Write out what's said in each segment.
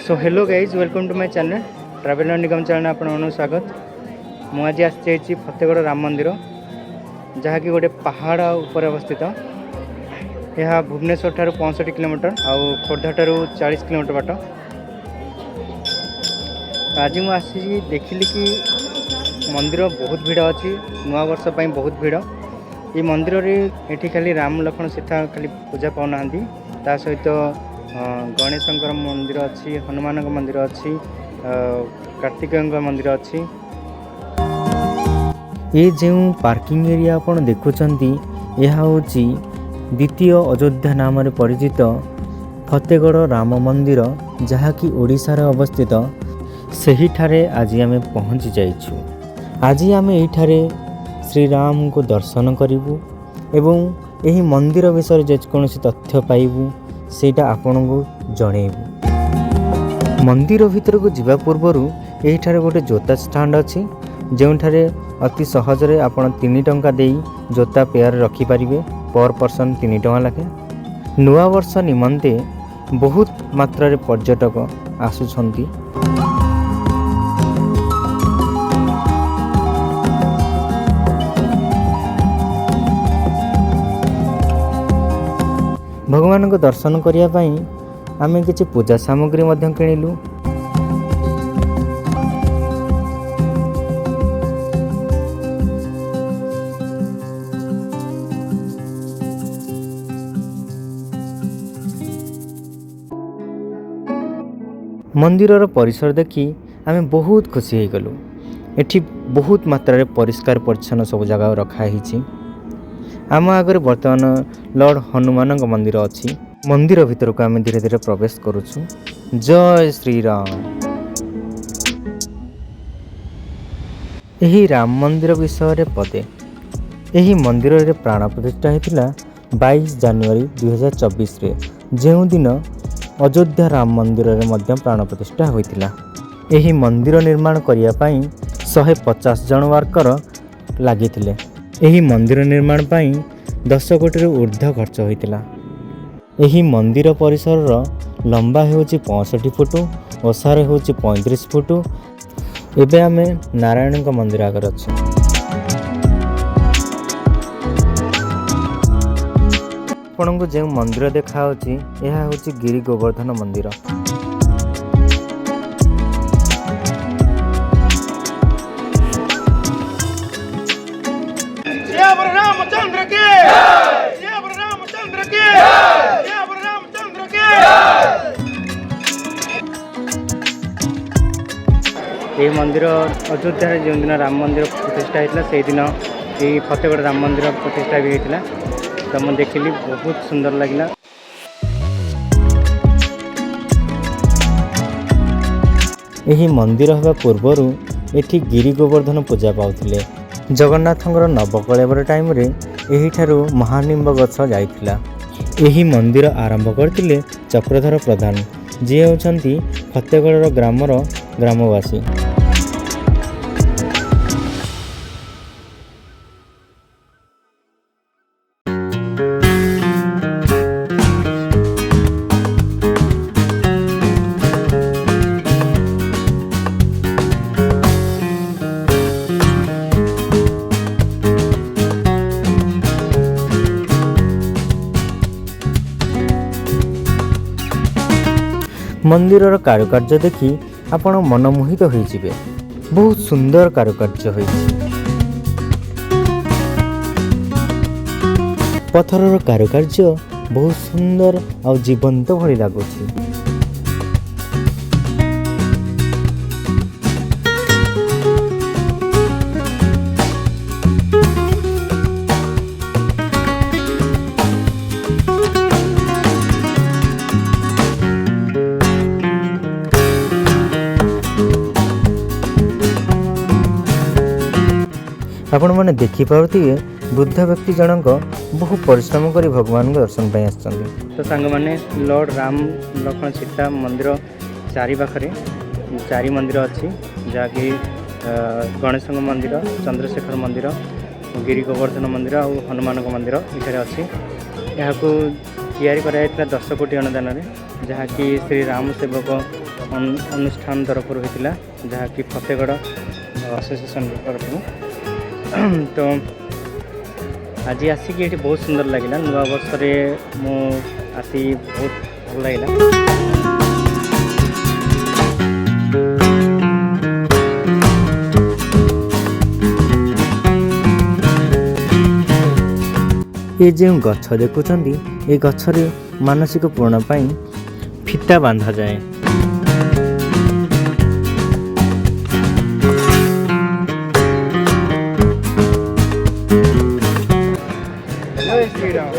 So hello guys welcome to my channel travel Nigam channel आपन स्वागत। मुझे आसी फतेगढ़ राम मंदिर जहाँकि गोटे पहाड़ ऊपर अवस्थित। यह भुवनेश्वर ठारू 65 किलोमीटर आउ खोर्धा ठारू 40 किलोमीटर बाट। आज मुझे देखिली कि मंदिर बहुत भीड़ अच्छी नुआ वर्ष पर बहुत भीड़। ये मंदिर रे खाली राम लक्ष्मण सीता खाली पूजा पाऊना ता सहित गणेशंकर मंदिर अच्छी, हनुमान मंदिर अच्छी, कार्तिकेय मंदिर अच्छी। ये जो पार्किंग एरिया आपण देखुचंती यह होची द्वितीय अयोध्या नाम रे परिचित फतेगढ़ राम मंदिर जहाँकि ओडिशा रे अवस्थित। सही ठारे आज आमे पहुँची जाइछु। आज आमे एठारे श्री राम को दर्शन करिवु एवं एही मंदिर विषय जे कोनोसी तथ्य पाइबु सेटा आपनको जणेबु। मंदिर भीतर को जीवा पूर्वरु एठारे गोटे जोता स्टैंड अछि जेउठारे अति सहज रे आपण 3 टंका देई जोता पेयर रखि परिबे। पर पर्सन 3 टंका लागे। नुआ वर्ष निमंते बहुत मात्रा रे पर्यटक आसुछंती। भगवान को दर्शन करिया पई आमे किछि पूजा सामग्री मध्यम किनिलु। मंदिरर परिसर देखि आमे बहुत खुशी हो गलु। एठी बहुत मात्रा रे परिष्कार परिच्छन्न सब जगह रखा हिछि। आम आगे बर्तमान लॉर्ड हनुमान मंदिर अच्छी। मंदिर भीतर को आम धीरे धीरे प्रवेश करुछु। जय श्री राम। यही राम मंदिर विषय पदे यही मंदिर रे प्राण प्रतिष्ठा होता 22 जनवरी 2024 रे, जो दिन अयोध्या राम मंदिर रे मध्य प्राण प्रतिष्ठा होता। यही मंदिर निर्माण करने 150 जन वर्कर लगी। यही मंदिर निर्माण पाई 10 कोटी ऊर्ध्व खर्च होता। यही मंदिर परिसर लंबा होची 65 फुट, ओसार होची 35 फुट। एबे आमे नारायण का मंदिर आगर अच्छे। आपको जो मंदिर देखा यह होची गिरी गोवर्धन मंदिर। रामचंद्र के रामचंद्र के रामचंद्र के। ये मंदिर अयोध्या जो दिन राम मंदिर प्रतिष्ठा होता से दिन ये फतेगढ़ राम मंदिर प्रतिष्ठा भी होता। तो मुझे देखिली बहुत सुंदर लगिला। यही मंदिर हवा पूर्वर एठी गिरी गोवर्धन पूजा पाउथिले। जगन्नाथंकर नवकलेवर टाइम रे एही ठारू महानिंब गछ जाइथिला। एही मंदिर आरंभ करथिले चक्रधर प्रधान जे होचंती फतेगढ़ ग्रामर ग्रामवासी। मंदिरर कारुकार्य देखि आपण मनमोहित हो जिवे। बहुत सुंदर कारुकार्य होइछि। पत्थरर कारुकार्य बहुत सुंदर और जीवंत भली लागुछि। आपण मैंने देखिपे वृद्ध व्यक्ति जनक बहु परिश्रम कर भगवान को दर्शन पाई आसछन्ति। तो सांग माने लॉर्ड राम लक्ष्मण सीता मंदिर चारि पाखरे 4 मंदिर अच्छी जहाँकि गणेश मंदिर, चंद्रशेखर मंदिर, गिरी गोवर्धन मंदिर और हनुमान मंदिर ये अच्छी। यहाँ को तैयारी कराइला 10 कोटी अनुदान जहाँकि श्री राम सेवक ଅନୁଷ୍ଠାନ ତରଫରୁ ହୋଇଥିଲା, ଯାହାକି ଫତେଗଡ଼ ଆସୋସିଏସନ୍ ତରଫରୁ। ତ ଆଜି ଆସିକି ଏଠି ବହୁତ ସୁନ୍ଦର ଲାଗିଲା। ନୂଆ ବର୍ଷରେ ମୁଁ ଆସି ବହୁତ ଭଲ ଲାଗିଲା। ये जो गछ देखुंट ये गछरे मानसिक पूर्ण पाई फिता बांधा जाए। जय श्री राम।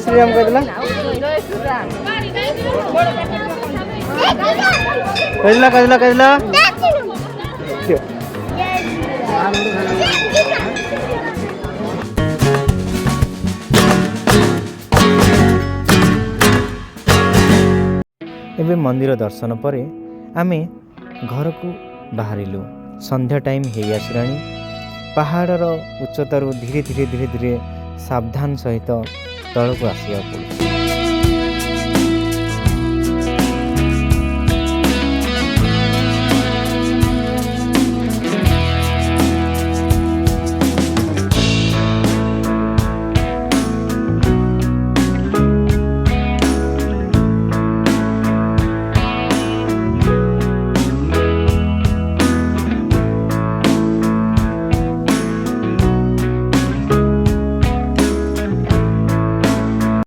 श्रीराम कहला कहला कहला कहला एबे मंदिर दर्शन पर आमे घर को बाहरिलु। संध्या टाइम हे आसलानी। पहाड़र उच्चतारू धीरे धीरे धीरे धीरे सावधान सहित तल को आसिया पड़े।